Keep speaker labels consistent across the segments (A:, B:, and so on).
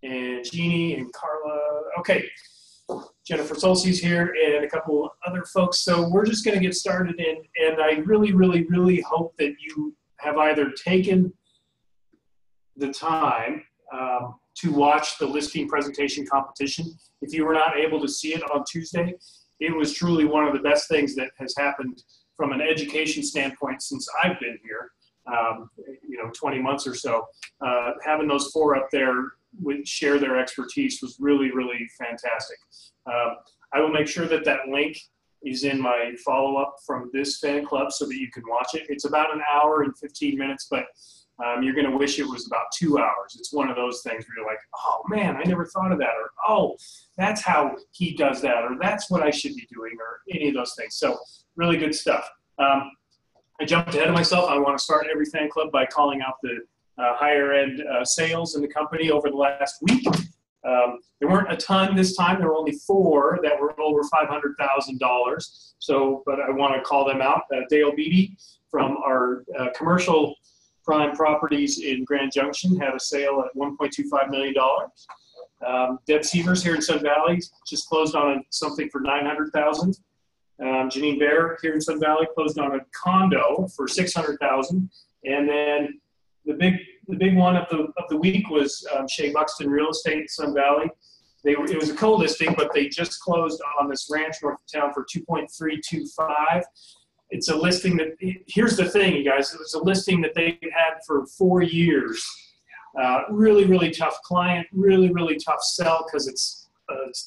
A: and Jeannie and Carla. Okay, Jennifer Solsi's here and a couple other folks. So we're just going to get started, and I really, really, really hope that you have either taken the time to watch the listing presentation competition. If you were not able to see it on Tuesday, it was truly one of the best things that has happened from an education standpoint since I've been here, 20 months or so. Having those four up there share their expertise was really, really fantastic. I will make sure that that link is in my follow-up from this fan club so that you can watch it. It's about an hour and 15 minutes, but you're going to wish it was about 2 hours. It's one of those things where you're like, oh man, I never thought of that, or oh, that's how he does that, or that's what I should be doing, or any of those things. So really good stuff. I jumped ahead of myself. I want to start every fan club by calling out the higher end sales in the company over the last week. There weren't a ton this time. There were only 4 that were over $500,000. So, but I want to call them out. Dale Beatty from our commercial prime properties in Grand Junction had a sale at $1.25 million. Deb Severs here in Sun Valley just closed on something for $900,000. Janine Bear here in Sun Valley closed on a condo for $600,000. And then the big one of the week was Shea Buxton Real Estate in Sun Valley. It was a co-listing, but they just closed on this ranch north of town for $2.325. It's a listing that, here's the thing, you guys, it was a listing that they had for 4 years. Really, really tough client, really, really tough sell because it's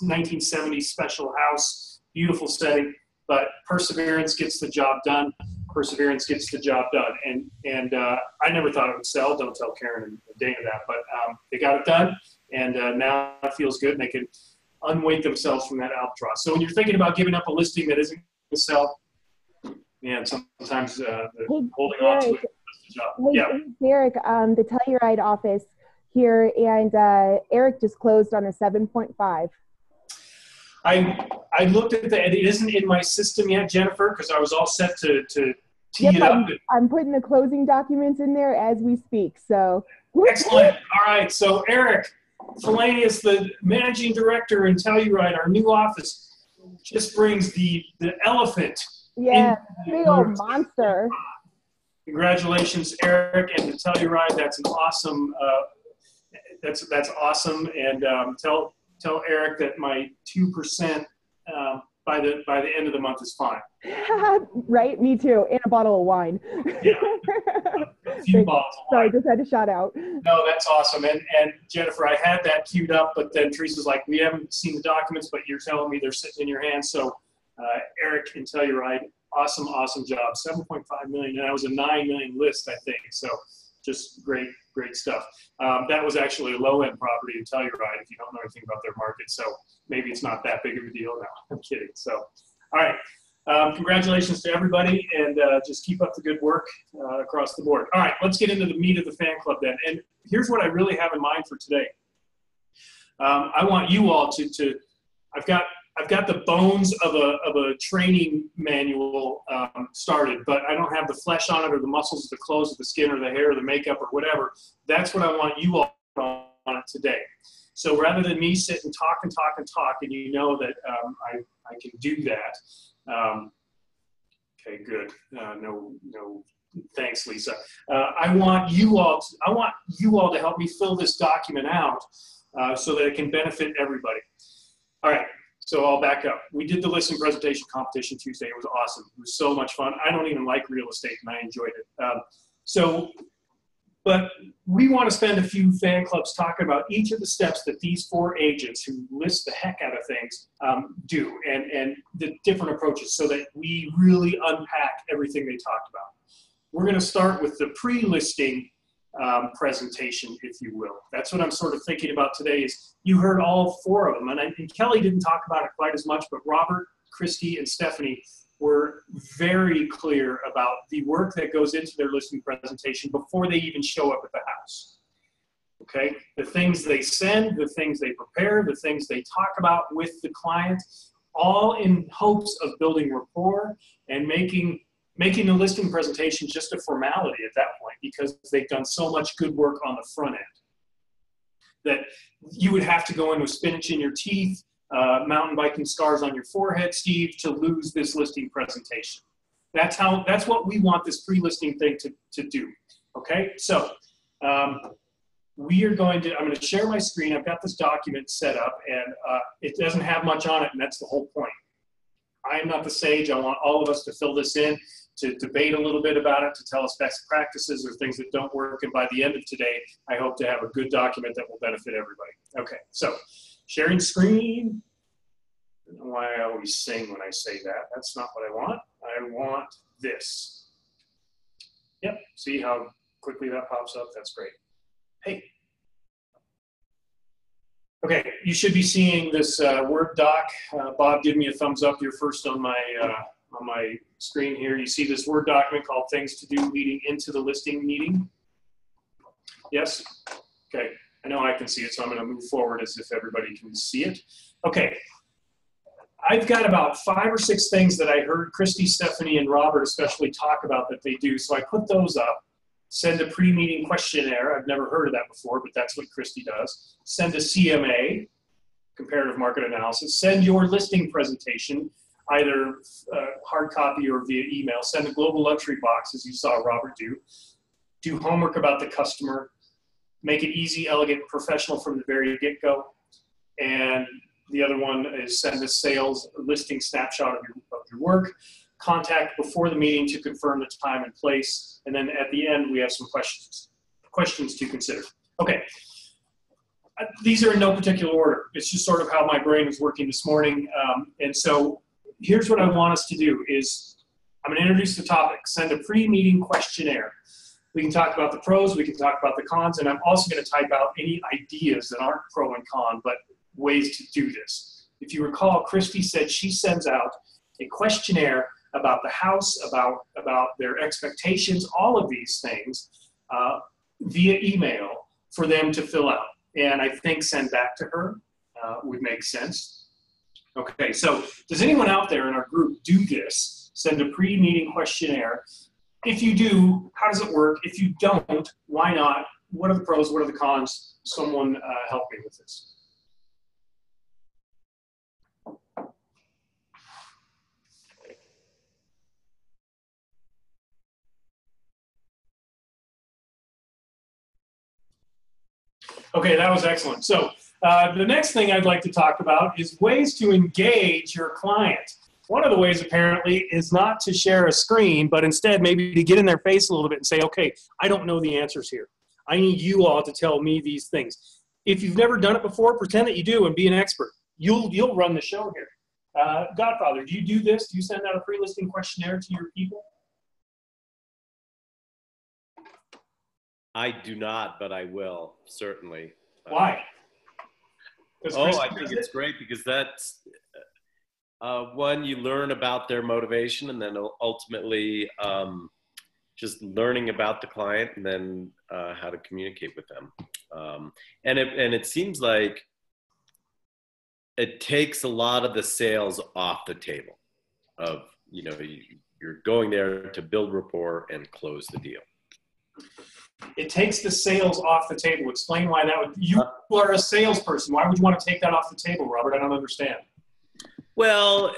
A: 1970s special house, beautiful setting, but perseverance gets the job done. Perseverance gets the job done. And I never thought it would sell. Don't tell Karen and Dana that, but they got it done, and now it feels good, and they can unweight themselves from that albatross. So when you're thinking about giving up a listing that isn't going to sell, man, sometimes holding on to it does the job.
B: Hey,
A: Yeah.
B: Derek, the Telluride office here, and Eric just closed on a 7.5.
A: I looked at that. It isn't in my system yet, Jennifer, because I was all set to tee it up.
B: I'm putting the closing documents in there as we speak. So
A: excellent. All right. So Eric Felanius, the managing director in Telluride, our new office, just brings the elephant.
B: Yeah, big old monster.
A: Congratulations, Eric, and to Telluride. That's an awesome. That's awesome. And tell Eric that my 2% by the end of the month is fine.
B: Right, me too. And a bottle of wine.
A: Yeah, a few bottles of wine.
B: Sorry, just had to shout out.
A: No, that's awesome. And Jennifer, I had that queued up, but then Teresa's like, we haven't seen the documents, but you're telling me they're sitting in your hands. So Eric can tell you, right? Awesome job. 7.5 million, and that was a 9 million list, I think. So just great stuff. That was actually a low-end property in Telluride, if you don't know anything about their market. So maybe it's not that big of a deal now. I'm kidding. So, all right. Congratulations to everybody, and just keep up the good work across the board. All right, let's get into the meat of the fan club then. And here's what I really have in mind for today. I want you all to I've got the bones of a training manual started, but I don't have the flesh on it, or the muscles, or the clothes, or the skin, or the hair, or the makeup, or whatever. That's what I want you all on it today. So rather than me sit and talk, and you know that I can do that. Okay, good. No, thanks, Lisa. I want you all to help me fill this document out so that it can benefit everybody. All right. So I'll back up. We did the listing presentation competition Tuesday. It was awesome. It was so much fun. I don't even like real estate, and I enjoyed it. But we want to spend a few fan clubs talking about each of the steps that these 4 agents who list the heck out of things do, and the different approaches, so that we really unpack everything they talked about. We're going to start with the pre-listing presentation, if you will. That's what I'm sort of thinking about today. Is you heard all 4 of them, and Kelly didn't talk about it quite as much, but Robert, Christy, and Stephanie were very clear about the work that goes into their listing presentation before they even show up at the house. Okay, the things they send, the things they prepare, the things they talk about with the client, all in hopes of building rapport and making the listing presentation just a formality at that point, because they've done so much good work on the front end. that you would have to go in with spinach in your teeth, mountain biking scars on your forehead, Steve, to lose this listing presentation. That's what we want this pre-listing thing to do. Okay, so I'm going to share my screen. I've got this document set up, and it doesn't have much on it, and that's the whole point. I am not the sage. I want all of us to fill this in, to debate a little bit about it, to tell us best practices or things that don't work. And by the end of today, I hope to have a good document that will benefit everybody. Okay, so sharing screen. I don't know why I always sing when I say that. That's not what I want. I want this. Yep, see how quickly that pops up? That's great. Hey. Okay, you should be seeing this Word doc. Bob, give me a thumbs up. You're first on my screen here. You see this Word document called Things to Do Leading into the Listing Meeting? Yes? Okay, I know I can see it, so I'm going to move forward as if everybody can see it. Okay, I've got about 5 or 6 things that I heard Christy, Stephanie, and Robert especially talk about that they do, so I put those up. Send a pre-meeting questionnaire. I've never heard of that before, but that's what Christy does. Send a CMA, comparative market analysis. Send your listing presentation, either hard copy or via email. Send a global luxury box, as you saw Robert do. Do homework about the customer. Make it easy, elegant, professional from the very get-go. And the other one is send a sales listing snapshot of your work. Contact before the meeting to confirm the time and place. And then at the end, we have some questions to consider. Okay, these are in no particular order. It's just sort of how my brain was working this morning. And so here's what I want us to do is I'm gonna introduce the topic, send a pre-meeting questionnaire. We can talk about the pros, we can talk about the cons, and I'm also gonna type out any ideas that aren't pro and con, but ways to do this. If you recall, Christy said she sends out a questionnaire about the house, about their expectations, all of these things via email for them to fill out. And I think send back to her would make sense. Okay, so does anyone out there in our group do this? Send a pre-meeting questionnaire. If you do, how does it work? If you don't, why not? What are the pros, what are the cons? Someone help me with this. Okay, that was excellent. So the next thing I'd like to talk about is ways to engage your client. One of the ways apparently is not to share a screen, but instead maybe to get in their face a little bit and say, okay, I don't know the answers here. I need you all to tell me these things. If you've never done it before, pretend that you do and be an expert. You'll run the show here. Godfather, do you do this? Do you send out a pre-listing questionnaire to your people?
C: I do not, but I will, certainly.
A: Why?
C: I think it's great because that's, one, you learn about their motivation, and then ultimately just learning about the client, and then how to communicate with them. And it seems like it takes a lot of the sales off the table of, you're going there to build rapport and close the deal.
A: It takes the sales off the table. Explain why that would. You are a salesperson. Why would you want to take that off the table, Robert? I don't understand.
C: Well,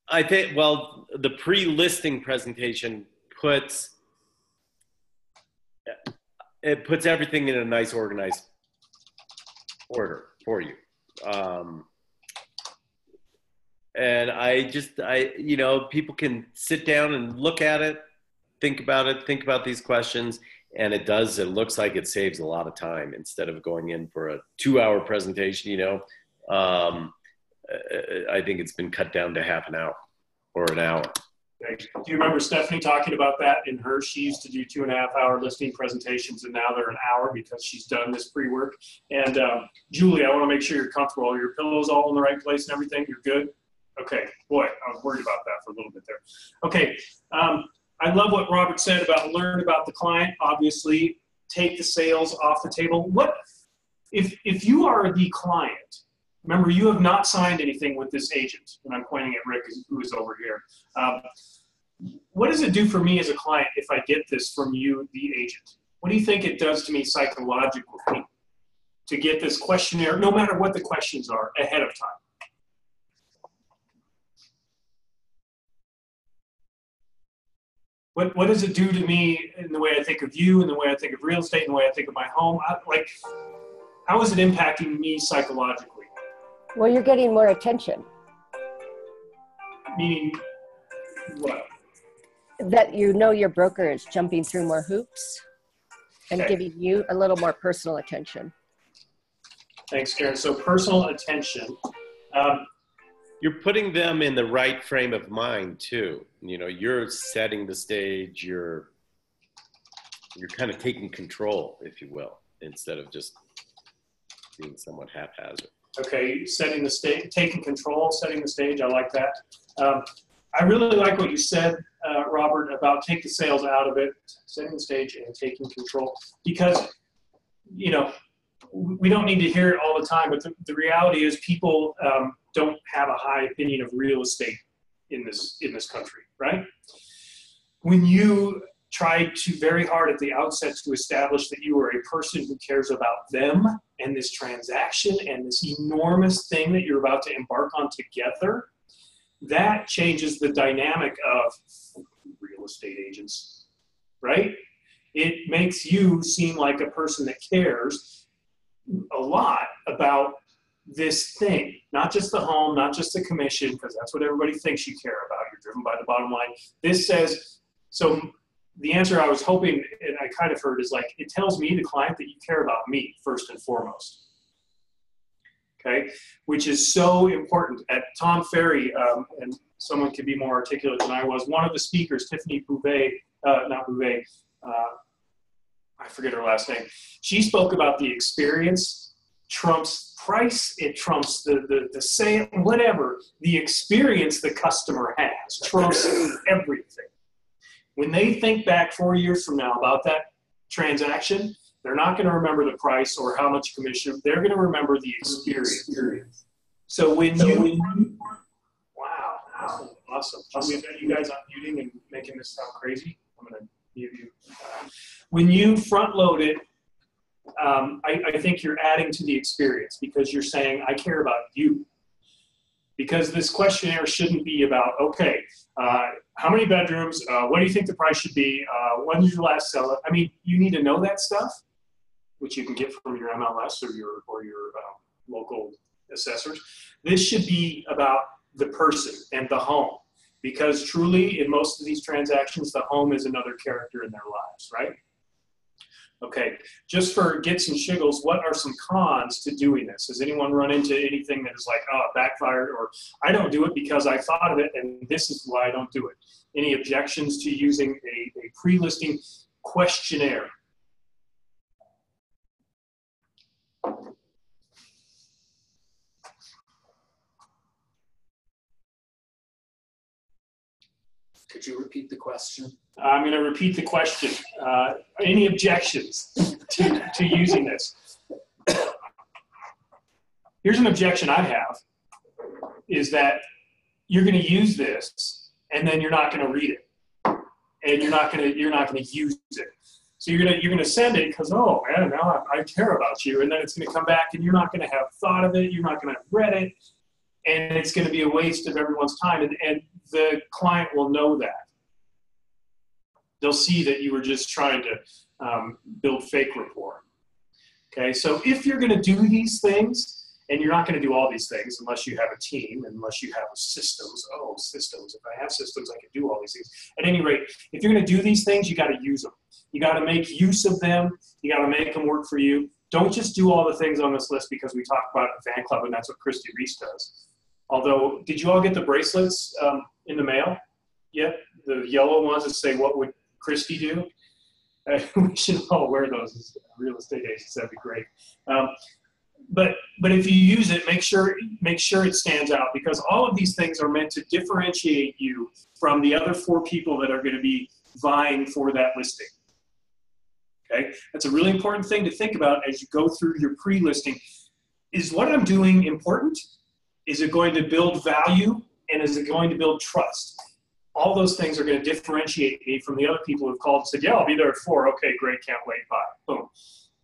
C: I think, the pre-listing presentation puts everything in a nice, organized order for you. And people can sit down and look at it, think about these questions, and it looks like it saves a lot of time instead of going in for a 2-hour presentation, I think it's been cut down to half an hour or an hour.
A: Do you remember Stephanie talking about that in her? She used to do 2.5-hour listing presentations, and now they're an hour because she's done this pre-work. And Julie, I want to make sure you're comfortable. Are your pillows all in the right place and everything? You're good? Okay. Boy, I was worried about that for a little bit there. Okay. I love what Robert said about learn about the client. Obviously, take the sales off the table. What if you are the client? Remember, you have not signed anything with this agent, and I'm pointing at Rick, who is over here. What does it do for me as a client if I get this from you, the agent? what do you think it does to me psychologically to get this questionnaire, no matter what the questions are, ahead of time? What does it do to me in the way I think of you, in the way I think of real estate, in the way I think of my home? How is it impacting me psychologically?
D: Well, you're getting more attention.
A: Meaning what?
D: That you know your broker is jumping through more hoops and
A: Okay.
D: giving you a little more personal attention.
A: Thanks, Karen. So personal attention.
C: You're putting them in the right frame of mind too. You know, you're setting the stage, you're kind of taking control, if you will, instead of just being somewhat haphazard.
A: Okay, setting the stage, taking control, setting the stage. I like that. I really like what you said, Robert, about take the sales out of it, setting the stage and taking control. Because, you know, we don't need to hear it all the time, but the reality is people don't have a high opinion of real estate in this country, right? When you try to very hard at the outset to establish that you are a person who cares about them and this transaction and this enormous thing that you're about to embark on together, that changes the dynamic of real estate agents, right? It makes you seem like a person that cares a lot about this thing, not just the home, not just the commission, because that's what everybody thinks you care about. You're driven by the bottom line. This says, so the answer I was hoping, and I kind of heard, is like, it tells me, the client, that you care about me first and foremost. Okay, which is so important. At Tom Ferry, and someone could be more articulate than I was, one of the speakers, Tiffany Bouvet, not Bouvet, I forget her last name. She spoke about the experience trumps price, it trumps the sale, whatever. The experience the customer has trumps everything. When they think back 4 years from now about that transaction, they're not going to remember the price or how much commission. They're going to remember the experience. So when you, wow, awesome. You guys unmuting and making this sound crazy? I'm going to mute you. When you front load it, I think you're adding to the experience because you're saying, I care about you. Because this questionnaire shouldn't be about, okay, how many bedrooms? What do you think the price should be? When did you last sell it? I mean, you need to know that stuff, which you can get from your MLS or your local assessors. This should be about the person and the home, because truly, in most of these transactions, the home is another character in their lives, right? Okay, just for gets and shiggles, what are some cons to doing this? Has anyone run into anything that is like, oh, it backfired, or I don't do it because I thought of it and this is why I don't do it? Any objections to using a pre-listing questionnaire?
E: Could you repeat the question?
A: I'm going to repeat the question. Any objections to using this? Here's an objection I have, is that you're going to use this and then you're not going to read it, and you're not going to use it. So you're going to send it because, oh man, now I care about you, and then it's going to come back and you're not going to have thought of it, you're not going to have read it, and it's going to be a waste of everyone's time, and the client will know that. They'll see that you were just trying to build fake rapport. Okay, so if you're going to do these things, and you're not going to do all these things unless you have a team, unless you have systems. Oh, systems. If I have systems, I can do all these things. At any rate, if you're going to do these things, you got to use them. You got to make use of them. You got to make them work for you. Don't just do all the things on this list because we talked about it at Fan Club, and that's what Christy Reese does. Although, did you all get the bracelets in the mail yet? The yellow ones that say, what would Christy do? We should all wear those as real estate agents. That'd be great. But if you use it, make sure it stands out, because all of these things are meant to differentiate you from the other 4 people that are going to be vying for that listing. Okay, that's a really important thing to think about as you go through your pre-listing. Is what I'm doing important? Is it going to build value, and is it going to build trust? all those things are going to differentiate me from the other people who've called and said, yeah, I'll be there at 4. Okay, great, can't wait, bye. Boom.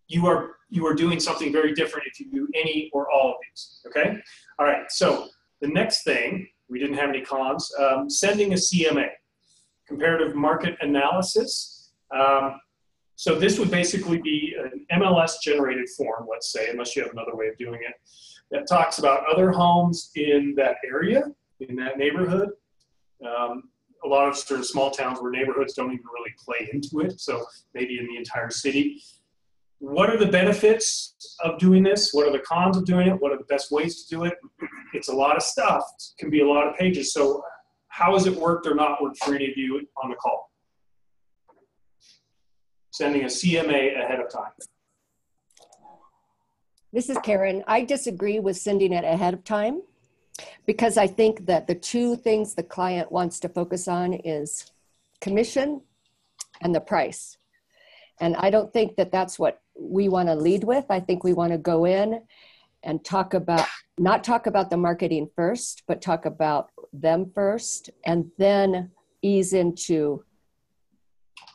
A: You are doing something very different if you do any or all of these, okay? All right, so the next thing, we didn't have any cons, sending a CMA, comparative market analysis. So this would basically be an MLS-generated form, let's say, unless you have another way of doing it, that talks about other homes in that area, in that neighborhood. A lot of sort of small towns where neighborhoods don't even really play into it, so maybe in the entire city. What are the benefits of doing this? What are the cons of doing it? What are the best ways to do it? It's a lot of stuff. It can be a lot of pages. So how has it worked or not worked for any of you on the call? Sending a CMA ahead of time.
D: This is Karen. I disagree with sending it ahead of time because I think that the two things the client wants to focus on is commission and the price. And I don't think that that's what we want to lead with. I think we want to go in and not talk about the marketing first, but talk about them first, and then ease into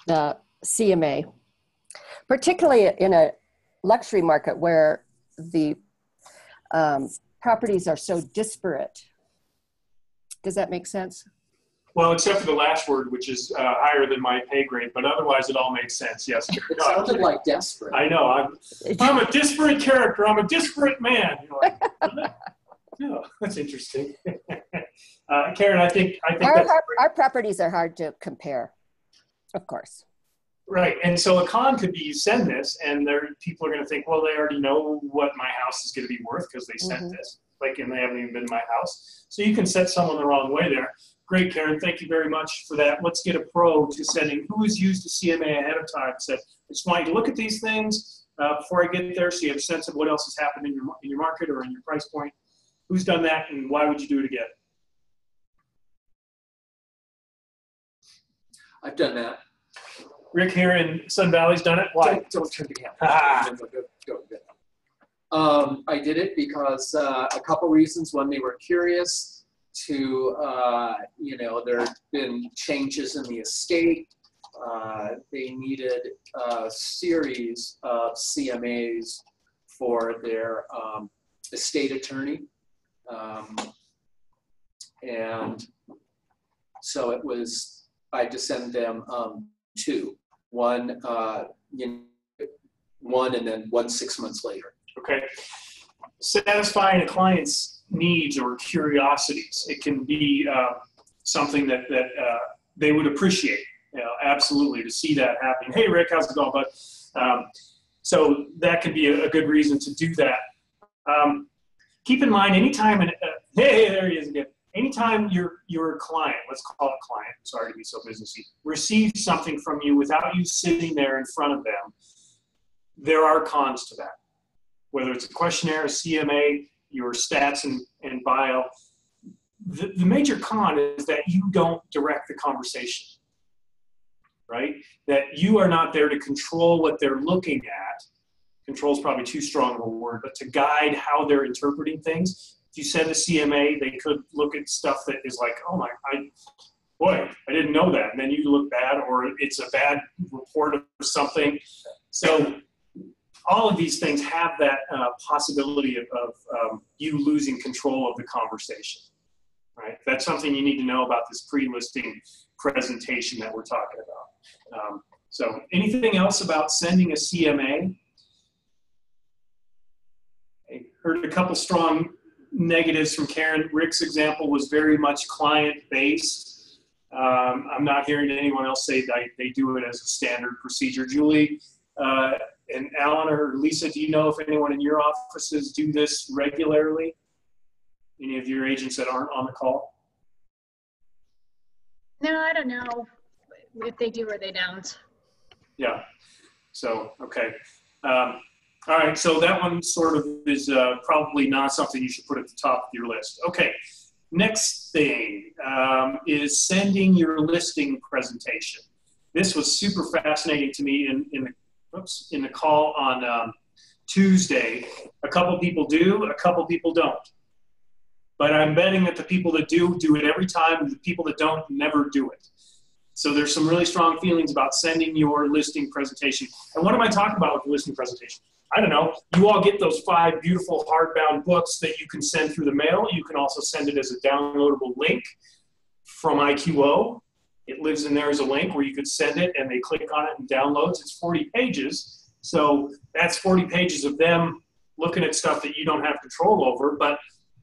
D: the CMA, particularly in a luxury market where the properties are so disparate. Does that make sense?
A: Well, except for the last word, which is higher than my pay grade, but otherwise it all makes sense. Yes.
E: It sounded like desperate.
A: I know. I'm a disparate character. I'm a disparate man. You're like, oh, that's interesting. Karen, I think
D: our properties are hard to compare, of course.
A: Right, and so a con could be you send this, and people are going to think, well, they already know what my house is going to be worth because they sent this, and they haven't even been in my house. So you can set someone the wrong way there. Great, Karen, thank you very much for that. Let's get a pro to sending who has used a CMA ahead of time. Said, I just want you to look at these things before I get there, so you have a sense of what else has happened in your market or in your price point. Who's done that, and why would you do it again?
E: I've done that.
A: Rick here in Sun Valley's done it. Why?
E: Don't turn the camera. I did it because a couple reasons. One, they were curious. Two, there have been changes in the estate. They needed a series of CMAs for their estate attorney. And so I had to send them two. One and then one 6 months later.
A: Okay. Satisfying a client's needs or curiosities. It can be something that they would appreciate. Absolutely, to see that happening. Hey, Rick, how's it going, bud? So that could be a good reason to do that. Keep in mind, anytime, hey, there he is again. Anytime your client, let's call it client, sorry to be so businessy, receives something from you without you sitting there in front of them, there are cons to that. Whether it's a questionnaire, a CMA, your stats and bio, the major con is that you don't direct the conversation, right? That you are not there to control what they're looking at. Control is probably too strong of a word, but to guide how they're interpreting things. If you send a CMA, they could look at stuff that is like, oh my, I didn't know that. And then you look bad, or it's a bad report or something. So all of these things have that possibility of you losing control of the conversation, right? That's something you need to know about this pre-listing presentation that we're talking about. So anything else about sending a CMA? I heard a couple strong negatives from Karen. Rick's example was very much client-based. I'm not hearing anyone else say that they do it as a standard procedure. Julie and Alan or Lisa, do you know if anyone in your offices do this regularly? Any of your agents that aren't on the call?
F: No, I don't know if they do or they don't.
A: Yeah, so, okay. All right, so that one sort of is probably not something you should put at the top of your list. Okay, next thing is sending your listing presentation. This was super fascinating to me in the call on Tuesday. A couple people do, a couple people don't. But I'm betting that the people that do it every time, and the people that don't never do it. So there's some really strong feelings about sending your listing presentation. And what am I talking about with the listing presentation? I don't know. You all get those 5 beautiful hardbound books that you can send through the mail. You can also send it as a downloadable link from IQO. It lives in there as a link where you could send it and they click on it and downloads. It's 40 pages. So that's 40 pages of them looking at stuff that you don't have control over. But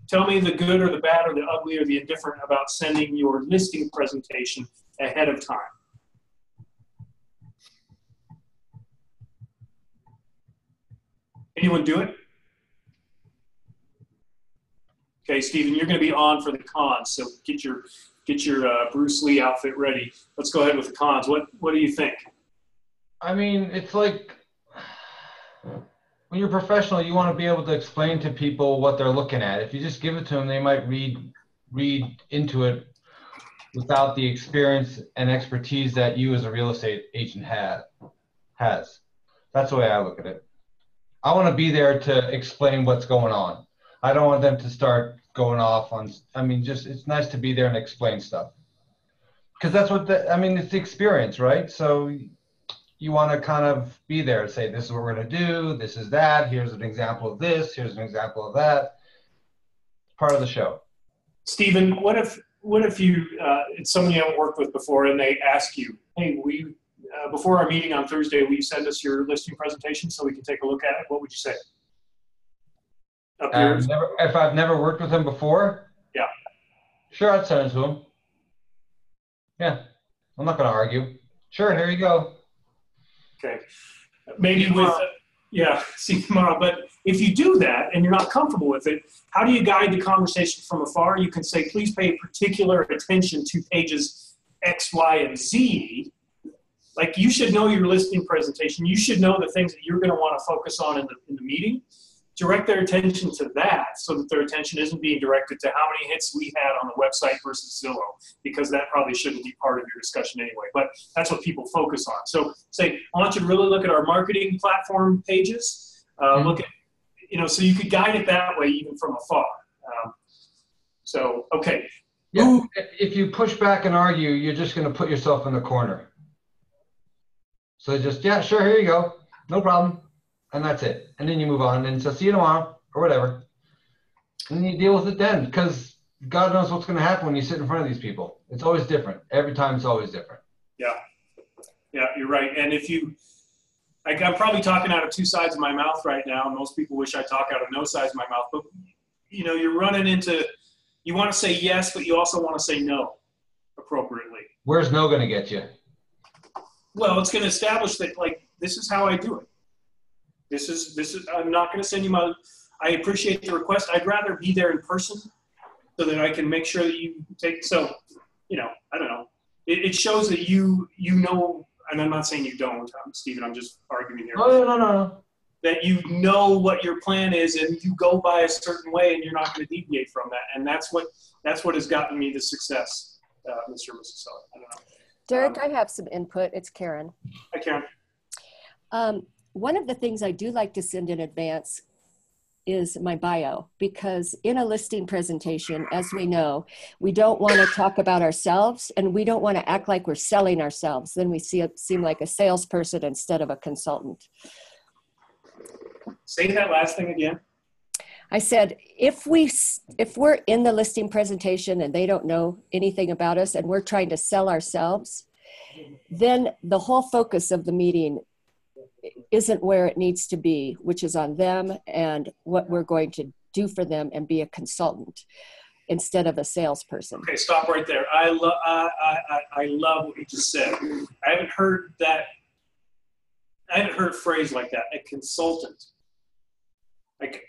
A: tell me the good or the bad or the ugly or the indifferent about sending your listing presentation ahead of time. Anyone do it? Okay, Stephen, you're going to be on for the cons, so get your Bruce Lee outfit ready. Let's go ahead with the cons. What do you think?
G: I mean, it's like when you're professional, you want to be able to explain to people what they're looking at. If you just give it to them, they might read into it without the experience and expertise that you as a real estate agent has. That's the way I look at it. I want to be there to explain what's going on. I don't want them to start going off on, I mean, just, it's nice to be there and explain stuff. Because that's what, it's the experience, right? So you want to kind of be there and say, this is what we're going to do, this is that, here's an example of this, here's an example of that. Part of the show.
A: Stephen, what if you, it's someone you haven't worked with before and they ask you, hey, before our meeting on Thursday, will you send us your listing presentation so we can take a look at it? What would you say?
G: If I've never worked with him before?
A: Yeah.
G: Sure, I'd send it to him. Yeah, I'm not going to argue. Sure, here you go.
A: Okay. Maybe with, see you tomorrow. But if you do that and you're not comfortable with it, how do you guide the conversation from afar? You can say, please pay particular attention to pages X, Y, and Z. Like, you should know your listing presentation. You should know the things that you're going to want to focus on in the meeting. Direct their attention to that so that their attention isn't being directed to how many hits we had on the website versus Zillow, because that probably shouldn't be part of your discussion anyway. But that's what people focus on. So say, I want you to really look at our marketing platform pages. Look at, so you could guide it that way even from afar. Okay.
G: Yeah, if you push back and argue, you're just going to put yourself in the corner. So just, yeah, sure, here you go. No problem. And that's it. And then you move on and so see you tomorrow or whatever. And you deal with it then, because God knows what's going to happen when you sit in front of these people. It's always different. Every time it's always different. Yeah.
A: Yeah, you're right. And if I'm probably talking out of 2 sides of my mouth right now. Most people wish I talk out of no sides of my mouth. But, you're running into, you want to say yes, but you also want to say no appropriately.
G: Where's no going to get you?
A: Well, it's going to establish that, like, this is how I do it. This is, I'm not going to send you I appreciate the request. I'd rather be there in person so that I can make sure that you take, I don't know. It shows that you know, and I'm not saying you don't, Stephen, I'm just arguing here.
G: Oh, no.
A: That you know what your plan is and you go by a certain way and you're not going to deviate from that. And that's what has gotten me the success, Mr. and Mrs. Seller. I don't know.
D: Derek, I have some input. It's Karen.
A: Hi, Karen.
D: One of the things I do like to send in advance is my bio, because in a listing presentation, as we know, we don't want to talk about ourselves and we don't want to act like we're selling ourselves. Then we seem like a salesperson instead of a consultant.
A: Say that last thing again.
D: I said, if we're in the listing presentation and they don't know anything about us and we're trying to sell ourselves, then the whole focus of the meeting isn't where it needs to be, which is on them and what we're going to do for them and be a consultant instead of a salesperson.
A: Okay, stop right there. I love what you just said. I haven't heard a phrase like that, a consultant. Like,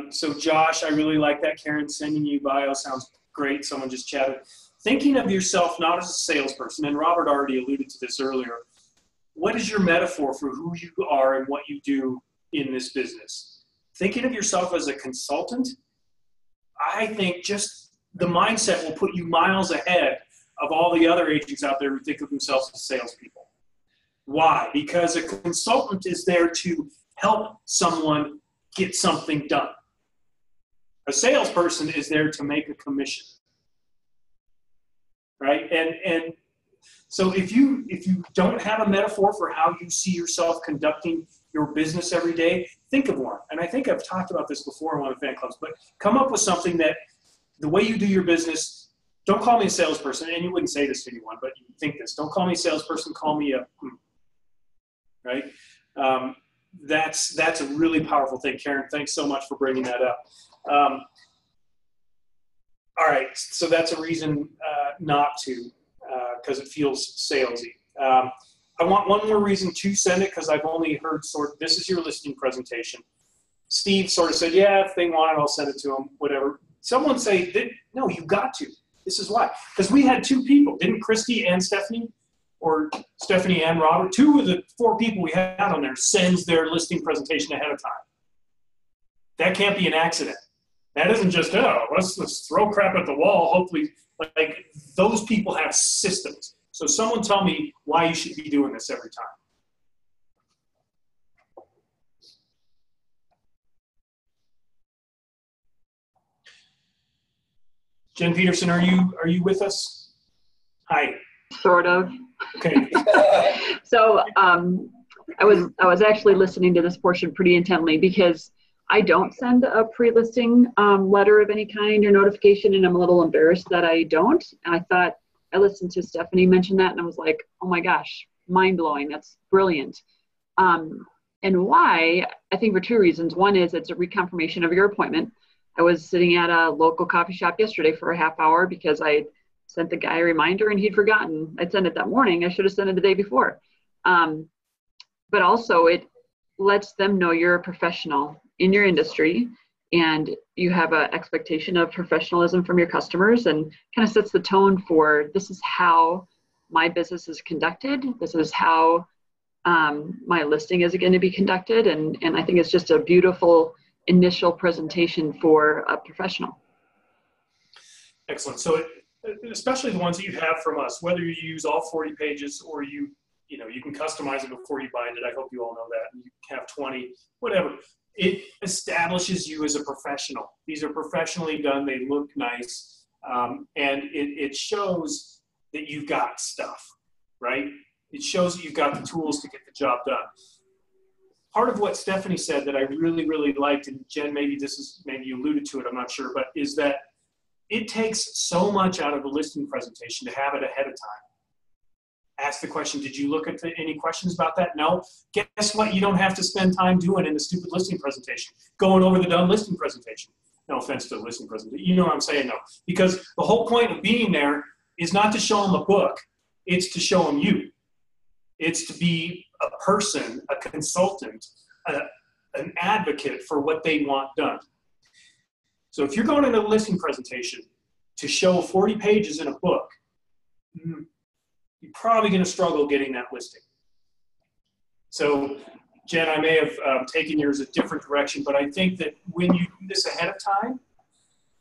A: so Josh, I really like that. Karen, sending you bio sounds great. Someone just chatted. Thinking of yourself not as a salesperson, and Robert already alluded to this earlier. What is your metaphor for who you are and what you do in this business? Thinking of yourself as a consultant, I think just the mindset will put you miles ahead of all the other agents out there who think of themselves as salespeople. Why? Because a consultant is there to help someone get something done. A salesperson is there to make a commission, right? And so if you don't have a metaphor for how you see yourself conducting your business every day, think of one. And I think I've talked about this before in one of the fan clubs, but come up with something that the way you do your business, don't call me a salesperson, and you wouldn't say this to anyone, but you think this, don't call me a salesperson, call me a, right? That's a really powerful thing. Karen, thanks so much for bringing that up. All right, so that's a reason not to, because it feels salesy. I want one more reason to send it, because I've only heard this is your listing presentation. Steve sort of said, yeah, if they want it, I'll send it to them, whatever. Someone say, no, you got to. This is why. Because we had 2 people, didn't Christy and Stephanie? Or Stephanie and Robert? 2 of the 4 people we had on there sends their listing presentation ahead of time. That can't be an accident. That isn't just, oh, let's throw crap at the wall. Hopefully, like, those people have systems. So someone tell me why you should be doing this every time. Jen Peterson, are you with us? Hi.
H: Sort of.
A: Okay.
H: So I was actually listening to this portion pretty intently, because I don't send a pre-listing letter of any kind or notification, and I'm a little embarrassed that I don't. And I listened to Stephanie mention that, and I was like, oh my gosh, mind-blowing. That's brilliant. And why? I think for 2 reasons. One is it's a reconfirmation of your appointment. I was sitting at a local coffee shop yesterday for a half hour because I sent the guy a reminder and he'd forgotten. I'd sent it that morning. I should have sent it the day before. But also it lets them know you're a professional in your industry and you have an expectation of professionalism from your customers, and kind of sets the tone for, this is how my business is conducted. This is how my listing is going to be conducted. And I think it's just a beautiful initial presentation for a professional.
A: Excellent. So especially the ones that you have from us, whether you use all 40 pages or you can customize it before you bind it. I hope you all know that. You can have 20, whatever. It establishes you as a professional. These are professionally done. They look nice. And it shows that you've got stuff, right? It shows that you've got the tools to get the job done. Part of what Stephanie said that I really, really liked, and Jen, maybe you alluded to it, I'm not sure, but is that it takes so much out of the listing presentation to have it ahead of time. Ask the question, did you look at any questions about that? No. Guess what? You don't have to spend time doing in the stupid listing presentation, going over the done listing presentation. No offense to the listing presentation. You know what I'm saying, though. Because the whole point of being there is not to show them a book. It's to show them you. It's to be a person, a consultant, an advocate for what they want done. So if you're going into a listing presentation to show 40 pages in a book, you're probably going to struggle getting that listing. So, Jen, I may have taken yours a different direction, but I think that when you do this ahead of time,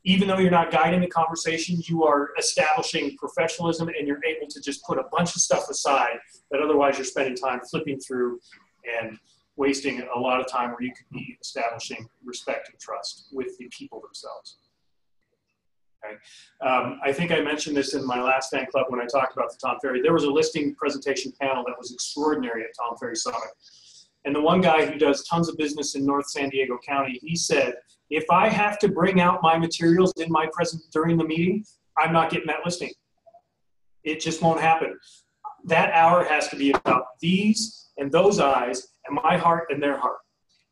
A: even though you're not guiding the conversation, you are establishing professionalism, and you're able to just put a bunch of stuff aside that otherwise you're spending time flipping through and wasting a lot of time where you could be establishing respect and trust with the people themselves. Okay. I think I mentioned this in my last fan club when I talked about the Tom Ferry. There was a listing presentation panel that was extraordinary at Tom Ferry Summit. And the one guy who does tons of business in North San Diego County, he said, if I have to bring out my materials in my during the meeting, I'm not getting that listing. It just won't happen. That hour has to be about these and those eyes and my heart and their heart.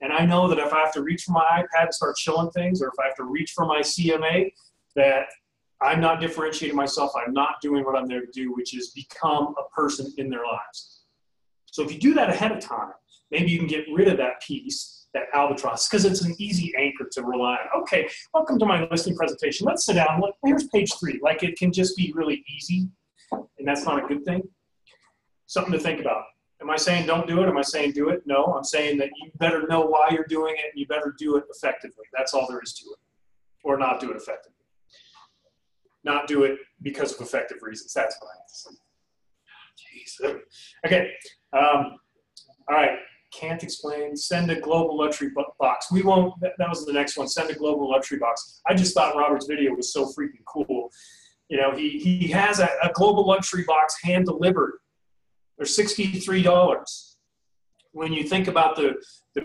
A: And I know that if I have to reach for my iPad and start showing things, or if I have to reach for my CMA, that I'm not differentiating myself. I'm not doing what I'm there to do, which is become a person in their lives. So if you do that ahead of time, maybe you can get rid of that piece, that albatross, because it's an easy anchor to rely on. Okay, welcome to my listing presentation. Let's sit down. Look, here's page 3. Like, it can just be really easy, and that's not a good thing. Something to think about. Am I saying don't do it? Am I saying do it? No, I'm saying that you better know why you're doing it, and you better do it effectively. That's all there is to it. Or not do it effectively. Not do it because of effective reasons. That's what I have to say. Jeez. Okay. All right. can't explain. Send a global luxury box. We won't. That was the next one. Send a global luxury box. I just thought Robert's video was so freaking cool. You know, he has a global luxury box hand delivered. They're $63. When you think about the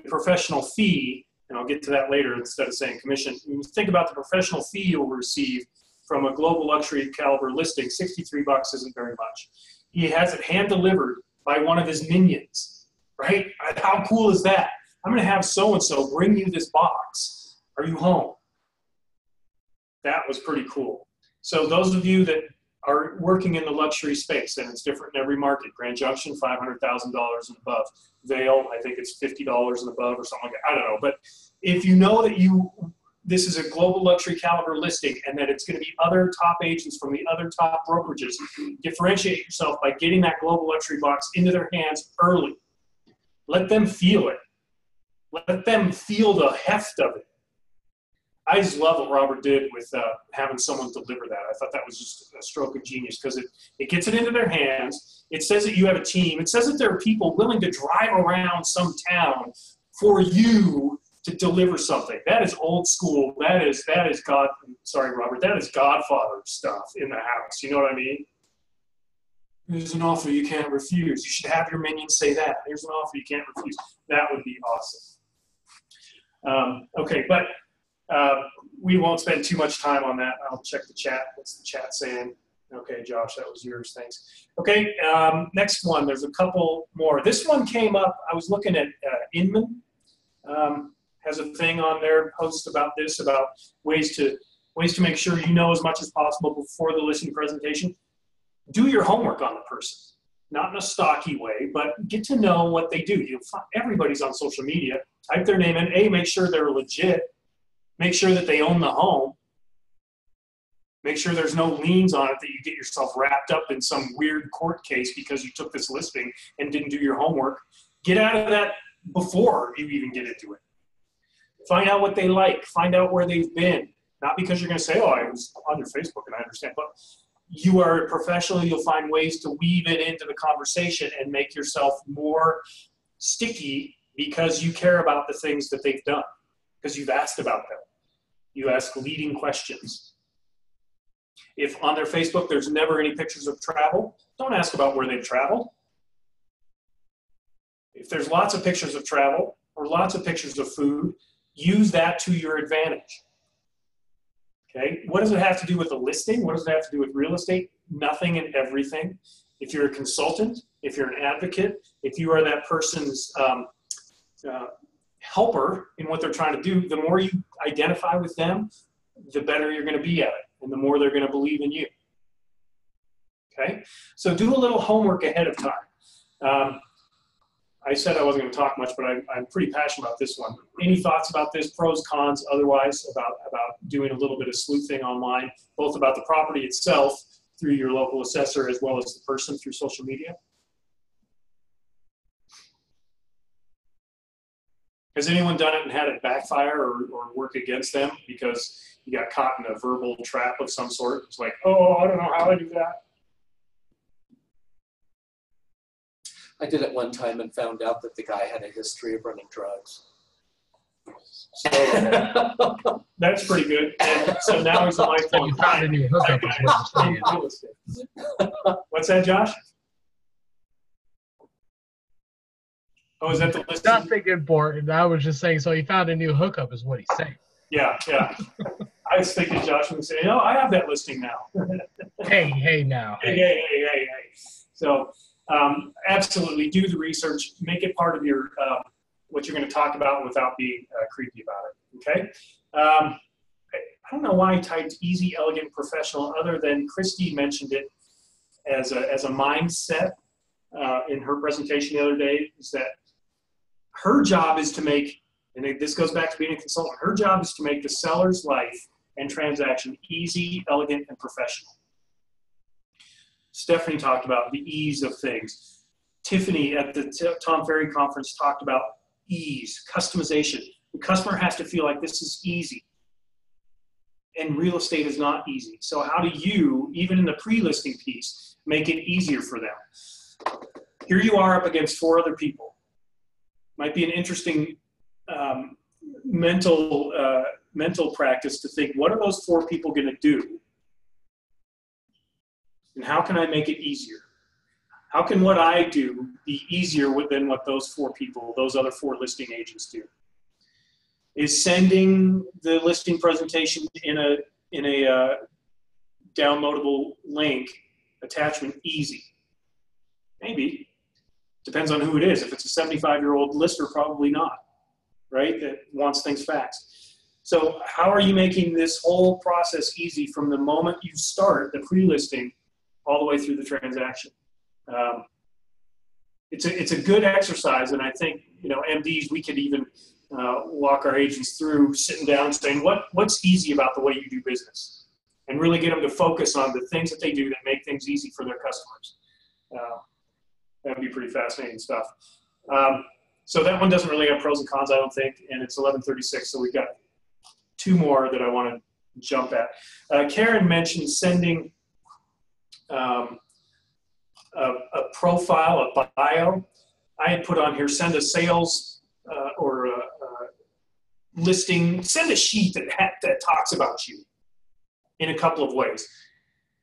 A: professional fee, and I'll get to that later instead of saying commission, when you think about the professional fee you'll receive from a global luxury caliber listing, $63 isn't very much. He has it hand delivered by one of his minions, right? How cool is that? I'm going to have so-and-so bring you this box. Are you home? That was pretty cool. So those of you that are working in the luxury space, and it's different in every market. Grand Junction, $500,000 and above. Vail, I think it's $50 and above or something like that. I don't know. But if you know that this is a global luxury caliber listing and that it's going to be other top agents from the other top brokerages, differentiate yourself by getting that global luxury box into their hands early. Let them feel it. Let them feel the heft of it. I just love what Robert did with having someone deliver that. I thought that was just a stroke of genius because it gets it into their hands. It says that you have a team. It says that there are people willing to drive around some town for you to deliver something. That is old school. That is God. Sorry, Robert. That is Godfather stuff in the house. You know what I mean? Here's an offer you can't refuse. You should have your minions say that. Here's an offer you can't refuse. That would be awesome. Okay, but we won't spend too much time on that. I'll check the chat. What's the chat saying? Okay, Josh, that was yours. Thanks. Okay, next one. There's a couple more. This one came up. I was looking at Inman. Has a thing on their post about this, about ways to make sure you know as much as possible before the listing presentation. Do your homework on the person, not in a stocky way, but get to know what they do. You'll find everybody's on social media. Type their name in. Make sure they're legit. Make sure that they own the home. Make sure there's no liens on it that you get yourself wrapped up in some weird court case because you took this listing and didn't do your homework. Get out of that before you even get into it. Find out what they like. Find out where they've been. Not because you're going to say, oh, I was on your Facebook and I understand, but you are a professional. You'll find ways to weave it into the conversation and make yourself more sticky because you care about the things that they've done, because you've asked about them. You ask leading questions. If on their Facebook there's never any pictures of travel, don't ask about where they've traveled. If there's lots of pictures of travel or lots of pictures of food, use that to your advantage. Okay, what does it have to do with the listing? What does it have to do with real estate? Nothing and everything. If you're a consultant, if you're an advocate, if you are that person's helper in what they're trying to do, the more you identify with them, the better you're going to be at it, and the more they're going to believe in you. Okay, so do a little homework ahead of time. I said I wasn't going to talk much, but I'm pretty passionate about this one. Any thoughts about this, pros, cons, otherwise, about doing a little bit of sleuthing online, both about the property itself through your local assessor as well as the person through social media? Has anyone done it and had it backfire or work against them because you got caught in a verbal trap of some sort? It's like, oh, I don't know how I do that.
E: I did it one time and found out that the guy had a history of running drugs.
A: So that's pretty good. And so now he's a lifelong
I: You found a new hookup is what you're saying.
A: What's that, Josh? Oh, is that the list?
I: Nothing important. I was just saying, so he found a new hookup is what he's saying.
A: Yeah. I was thinking Josh would say, oh, I have that listing now.
I: Hey, now.
A: Hey. So absolutely do the research. Make it part of your what you're going to talk about without being creepy about it, okay? I don't know why I typed easy, elegant, professional, other than Christy mentioned it as a mindset in her presentation the other day, is that her job is to make, and this goes back to being a consultant, her job is to make the seller's life and transaction easy, elegant, and professional. Stephanie talked about the ease of things. Tiffany at the Tom Ferry conference talked about ease, customization. The customer has to feel like this is easy. And real estate is not easy. So how do you, even in the pre-listing piece, make it easier for them? Here you are up against 4 other people. Might be an interesting mental practice to think, what are those 4 people going to do? And how can I make it easier? How can what I do be easier than what those 4 people, those other 4 listing agents do? Is sending the listing presentation in a downloadable link attachment easy? Maybe. Depends on who it is. If it's a 75-year-old lister, probably not, right? That wants things fast. So how are you making this whole process easy from the moment you start the pre-listing all the way through the transaction? It's a good exercise, and I think, MDs, we could even walk our agents through sitting down and saying, what's easy about the way you do business? And really get them to focus on the things that they do that make things easy for their customers. That'd be pretty fascinating stuff. So that one doesn't really have pros and cons, I don't think, and it's 11:36, so we've got 2 more that I want to jump at. Karen mentioned sending a profile, a bio. I had put on here, send a sales or a listing, send a sheet that talks about you in a couple of ways.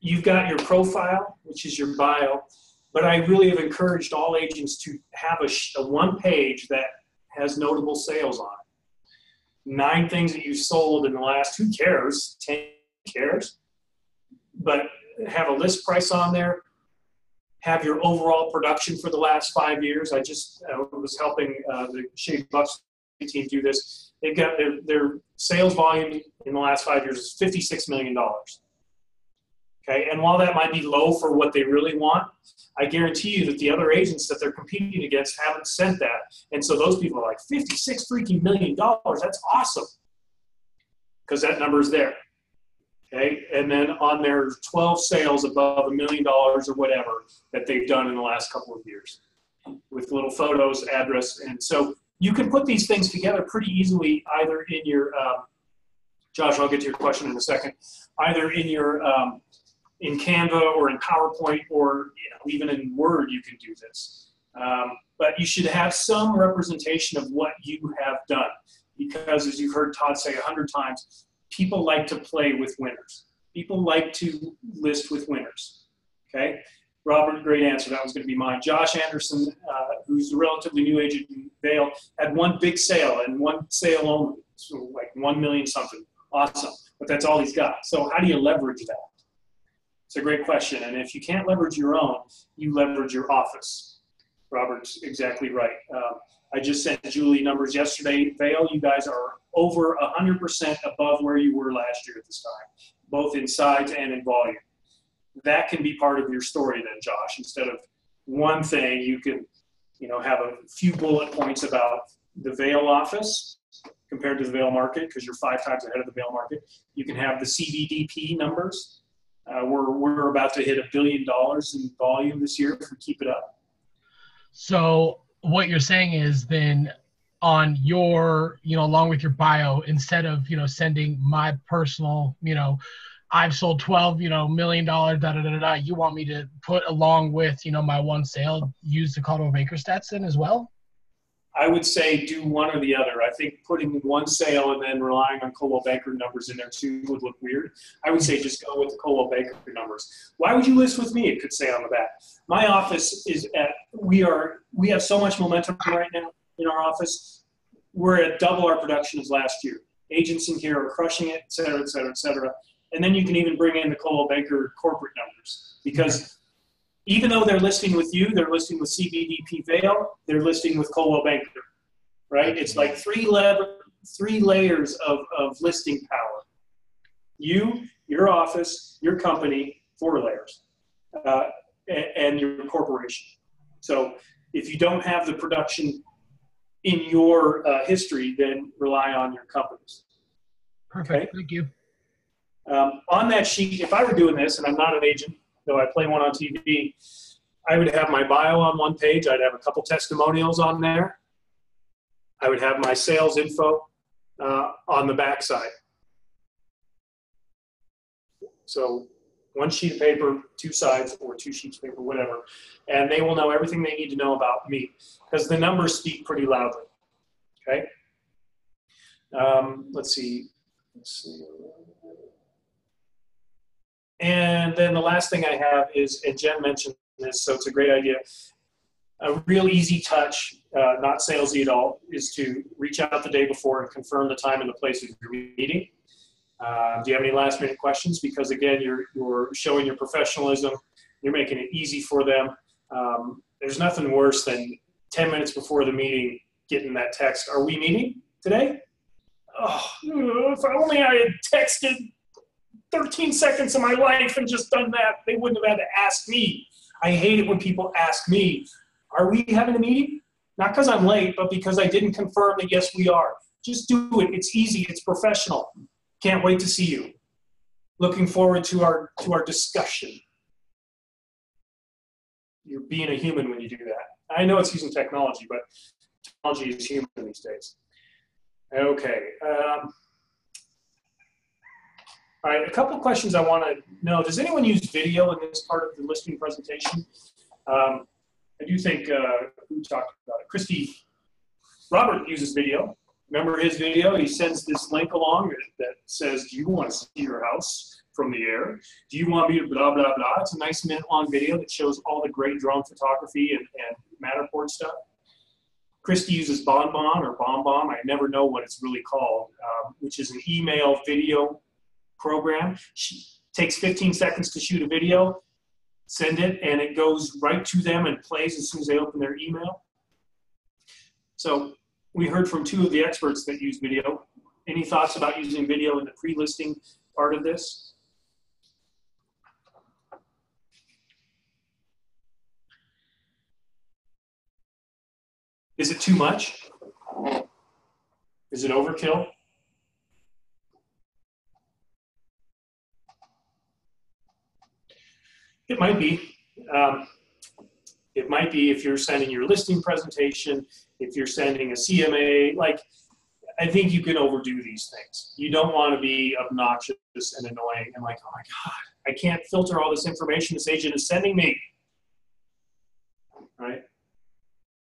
A: You've got your profile, which is your bio, but I really have encouraged all agents to have a 1 page that has notable sales on it. 9 things that you've sold in the last, who cares, 10 cares, but have a list price on there, have your overall production for the last 5 years. I just was helping the Shea Bucks team do this. They've got their sales volume in the last 5 years is $56 million. Okay, and while that might be low for what they really want, I guarantee you that the other agents that they're competing against haven't sent that. And so those people are like, $56 freaking million, that's awesome. Because that number is there. Okay, and then on their 12 sales above $1 million or whatever that they've done in the last couple of years with little photos, address. And so you can put these things together pretty easily, either in your, Josh, I'll get to your question in a second, either in your, in Canva or in PowerPoint or even in Word, you can do this. But you should have some representation of what you have done, because as you've heard Todd say 100 times, people like to play with winners. People like to list with winners. Okay, Robert, great answer. That was going to be mine. Josh Anderson, who's a relatively new agent in Vail, had 1 big sale and 1 sale only, so like 1 million something. Awesome, but that's all he's got. So how do you leverage that? It's a great question, and if you can't leverage your own, you leverage your office. Robert's exactly right. I just sent Julie numbers yesterday. Vail, you guys are over 100% above where you were last year at this time, both in size and in volume. That can be part of your story then, Josh. Instead of one thing, you can, have a few bullet points about the Vail office compared to the Vail market, because you're 5 times ahead of the Vail market. You can have the CVDP numbers. We're about to hit $1 billion in volume this year if we keep it up.
I: So what you're saying is then on your, along with your bio, instead of, sending my personal, I've sold $12, million, you want me to put along with, my 1 sale, use the Caldwell Baker stats then as well?
A: I would say do one or the other. I think putting 1 sale and then relying on Coldwell Banker numbers in there too would look weird. I would say just go with the Coldwell Banker numbers. Why would you list with me? It could say on the back. My office is at, we have so much momentum right now in our office. We're at double our production as last year. Agents in here are crushing it, et cetera, et cetera, et cetera. And then you can even bring in the Coldwell Banker corporate numbers, because even though they're listing with you, they're listing with CBDP Vail, they're listing with Coldwell Banker, right? It's like 3 layers of listing power. You, your office, your company, 4 layers, and your corporation. So if you don't have the production in your history, then rely on your companies.
I: Perfect,
A: okay?
I: Thank you.
A: On that sheet, if I were doing this, and I'm not an agent, though I play one on TV, I would have my bio on 1 page. I'd have a couple testimonials on there. I would have my sales info on the back side. So One sheet of paper, two sides, or two sheets of paper, whatever. And they will know everything they need to know about me, because the numbers speak pretty loudly, okay? Let's see. And then the last thing I have is, and Jen mentioned this, so it's a great idea. A real easy touch, not salesy at all, is to reach out the day before and confirm the time and the place of your meeting. Do you have any last minute questions? Because again, you're showing your professionalism. You're making it easy for them. There's nothing worse than 10 minutes before the meeting getting that text. Are we meeting today? Oh, if only I had texted 13 seconds of my life and just done that, they wouldn't have had to ask me. I hate it when people ask me, are we having a meeting? Not because I'm late, but because I didn't confirm that yes, we are. Just do it. It's easy. It's professional. Can't wait to see you. Looking forward to our discussion. You're being a human when you do that. I know it's using technology, but technology is human these days. Okay. All right, a couple of questions I want to know. Does anyone use video in this part of the listing presentation? I do think, who talked about it? Robert uses video. Remember his video? He sends this link along that says, do you want to see your house from the air? Do you want me to blah, blah, blah? It's a nice minute-long video that shows all the great drone photography and Matterport stuff. Christy uses Bonbon or BombBomb. I never know what it's really called, which is an email video program. She takes 15 seconds to shoot a video, send it, and it goes right to them and plays as soon as they open their email. So we heard from two of the experts that use video. Any thoughts about using video in the pre-listing part of this? Is it too much? Is it overkill? It might be. It might be if you're sending your listing presentation, if you're sending a CMA, like, I think you can overdo these things. You don't want to be obnoxious and annoying and like, oh my God, I can't filter all this information this agent is sending me, right?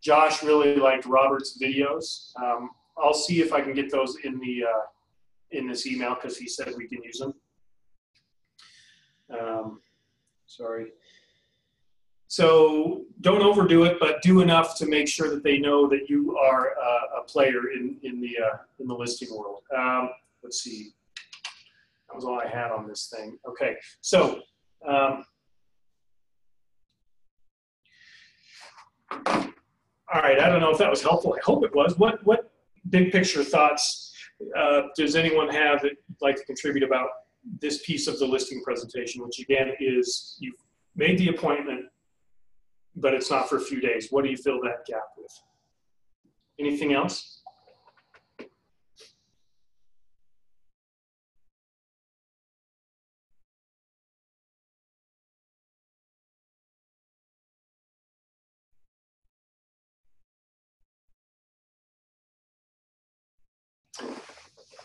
A: Josh really liked Robert's videos. I'll see if I can get those in the in this email because he said we can use them. Sorry. So don't overdo it, but do enough to make sure that they know that you are a player in the listing world. Let's see. That was all I had on this thing. Okay, so all right. I don't know if that was helpful. I hope it was. What big picture thoughts does anyone have that you'd like to contribute about this piece of the listing presentation, which again is you've made the appointment, but it's not for a few days. What do you fill that gap with? Anything else?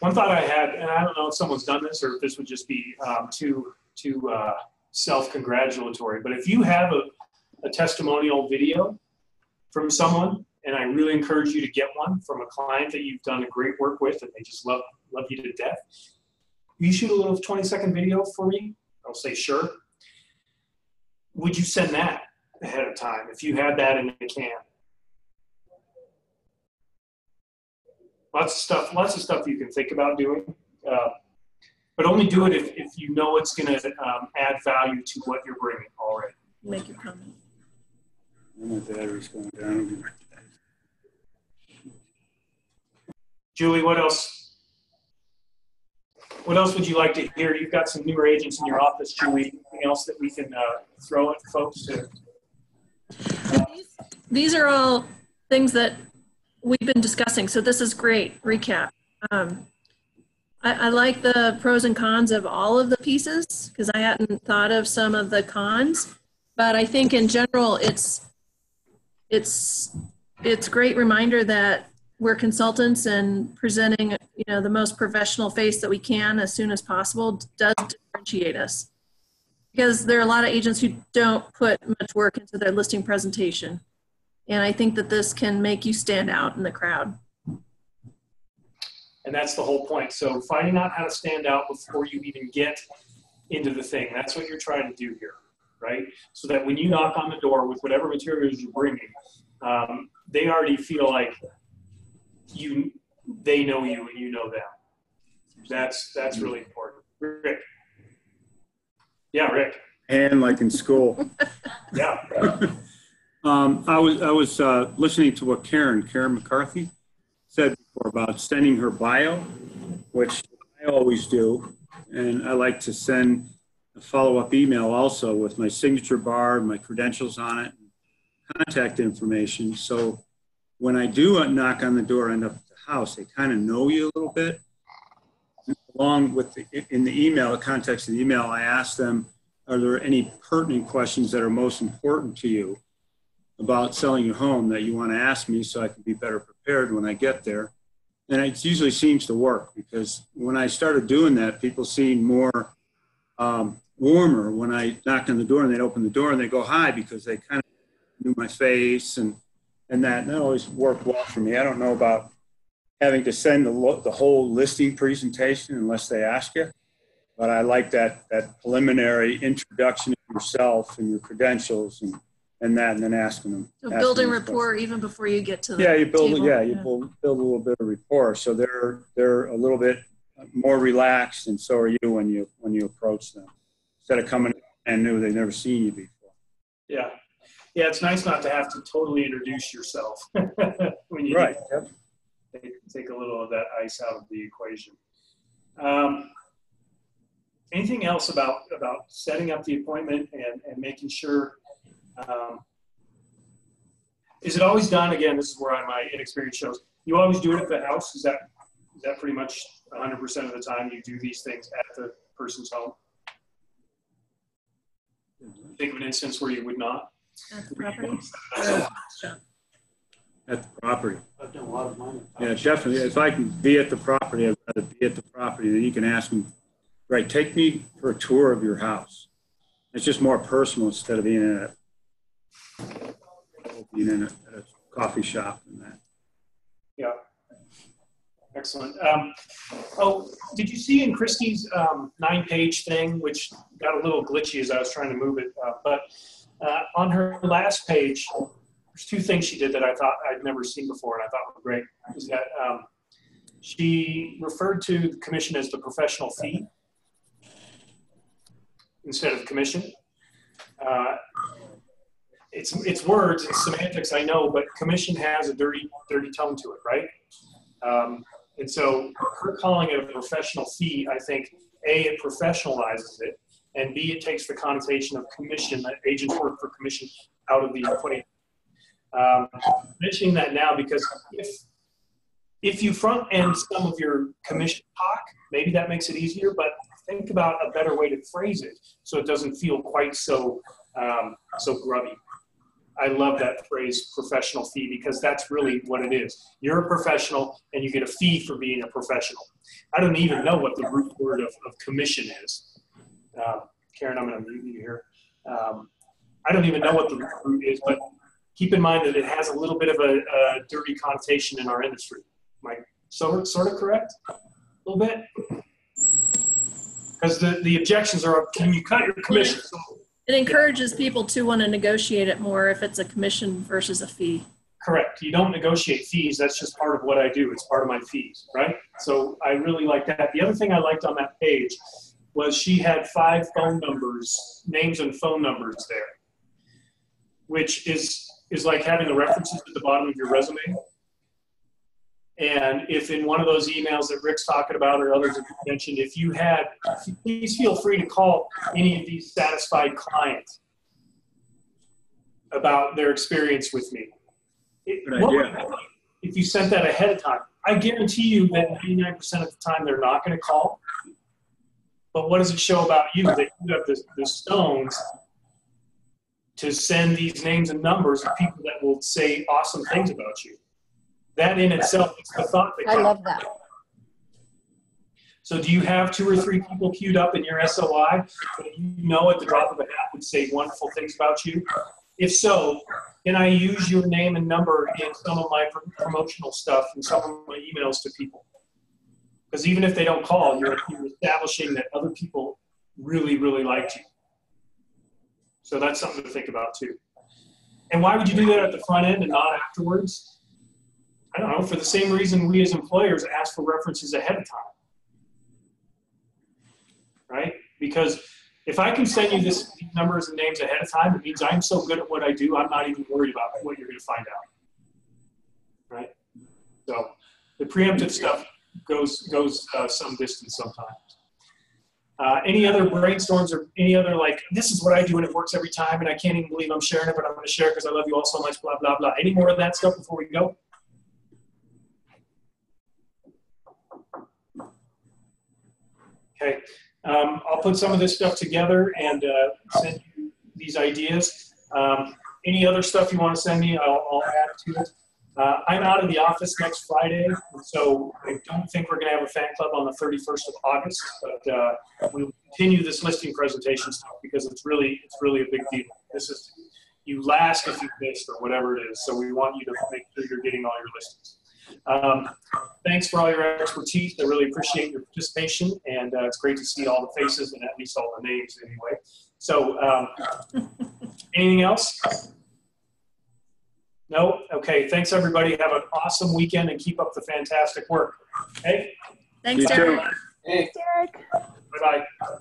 A: One thought I had, and I don't know if someone's done this or if this would just be too self-congratulatory, but if you have a testimonial video from someone, and I really encourage you to get one from a client that you've done a great work with and they just love you to death, will you shoot a little 20-second video for me? I'll say, sure. Would you send that ahead of time if you had that in the can? Lots of stuff you can think about doing, but only do it if you know it's going to add value to what you're bringing already.
F: Make your comment.
J: My battery's going down.
A: Julie, what else? What else would you like to hear? You've got some newer agents in your office, Julie. Anything else that we can throw at folks?
F: These are all things that we've been discussing, so this is great recap. I like the pros and cons of all of the pieces because I hadn't thought of some of the cons, but I think in general it's great reminder that we're consultants and presenting the most professional face that we can as soon as possible does differentiate us. because there are a lot of agents who don't put much work into their listing presentation. And I think that this can make you stand out in the crowd.
A: And that's the whole point. So finding out how to stand out before you even get into the thing, that's what you're trying to do here, right? So that when you knock on the door with whatever materials you're bringing, they already feel like they know you and you know them. That's really important. Rick. Yeah, Rick.
J: And like in school.
A: Yeah.
J: I was listening to what Karen McCarthy said before about sending her bio, which I always do. And I like to send a follow-up email also with my signature bar, my credentials on it, contact information. So when I do knock on the door, end up at the house, they kind of know you a little bit. Along with in the email, the context of the email, I ask them, are there any pertinent questions that are most important to you about selling your home that you want to ask me so I can be better prepared when I get there? And it usually seems to work, because when I started doing that, people seemed more warmer when I knocked on the door and they'd open the door and they go, hi, because they kind of knew my face and that always worked well for me. I don't know about having to send the whole listing presentation unless they ask you, but I like that preliminary introduction of yourself and your credentials and then asking them.
F: So building rapport even before you get to the
J: table. Build a little bit of rapport. So they're a little bit more relaxed, and so are you when you approach them, instead of coming and new, they've never seen you before.
A: Yeah, it's nice not to have to totally introduce yourself when you
J: right.
A: Take a little of that ice out of the equation. Anything else about setting up the appointment and making sure? Is it always done? Again, this is where my inexperience shows. You always do it at the house. Is that pretty much 100% of the time you do these things at the person's home? Think of an instance where you would not.
F: At the property.
J: At the property.
E: I've done a lot of mine.
J: Yeah, definitely. If I can be at the property, I'd rather be at the property. Then you can ask them, right, take me for a tour of your house. It's just more personal instead of being in a coffee shop and that.
A: Yeah. Excellent. Did you see in Christie's 9-page thing, which got a little glitchy as I was trying to move it, but on her last page, there's 2 things she did that I thought I'd never seen before and I thought were great. Is that she referred to the commission as the professional fee instead of commission. It's words and semantics, I know, but commission has a dirty tone to it, right? And so her calling it a professional fee, I think, A, it professionalizes it, and B, it takes the connotation of commission, that agents work for commission, out of the equation. Mentioning that now because if you front end some of your commission talk, maybe that makes it easier, but think about a better way to phrase it so it doesn't feel quite so grubby. I love that phrase, professional fee, because that's really what it is. You're a professional and you get a fee for being a professional. I don't even know what the root word of commission is. Karen, I'm going to mute you here. I don't even know what the root is, but keep in mind that it has a little bit of a dirty connotation in our industry. Am I sort of correct? A little bit? Because the objections are, can you cut your commission?
F: It encourages people to want to negotiate it more if it's a commission versus a fee.
A: Correct. You don't negotiate fees. That's just part of what I do. It's part of my fees, right? So I really like that. The other thing I liked on that page was she had 5 phone numbers, names and phone numbers there, which is like having the references at the bottom of your resume. And if in one of those emails that Rick's talking about or others have mentioned, if you please feel free to call any of these satisfied clients about their experience with me. If you sent that ahead of time, I guarantee you that 99% of the time they're not going to call. But what does it show about you? That you have the stones to send these names and numbers of people that will say awesome things about you. That in itself is the thought that counts.
D: I love that.
A: So do you have 2 or 3 people queued up in your SOI that you know at the drop of a hat would say wonderful things about you? If so, can I use your name and number in some of my promotional stuff and some of my emails to people? Because even if they don't call, you're establishing that other people really, really liked you. So that's something to think about too. And why would you do that at the front end and not afterwards? I don't know, for the same reason we as employers ask for references ahead of time. Right? Because if I can send you these numbers and names ahead of time, it means I'm so good at what I do, I'm not even worried about what you're going to find out. Right? So the preemptive stuff goes some distance sometimes. Any other brainstorms or any other like, this is what I do and it works every time and I can't even believe I'm sharing it, but I'm going to share it because I love you all so much, blah, blah, blah. Any more of that stuff before we go? Okay. I'll put some of this stuff together and send you these ideas. Any other stuff you want to send me, I'll add to it. I'm out of the office next Friday, so I don't think we're going to have a fan club on the 31st of August, but we'll continue this listing presentation stuff because it's really a big deal. This is, you last if you missed or whatever it is, so we want you to make sure you're getting all your listings. Thanks for all your expertise. I really appreciate your participation, and it's great to see all the faces and at least all the names anyway. So anything else? No? Okay, thanks everybody. Have an awesome weekend and keep up the fantastic work. Okay?
F: Thanks, Derek.
E: Hey.
B: Derek.
A: Bye-bye.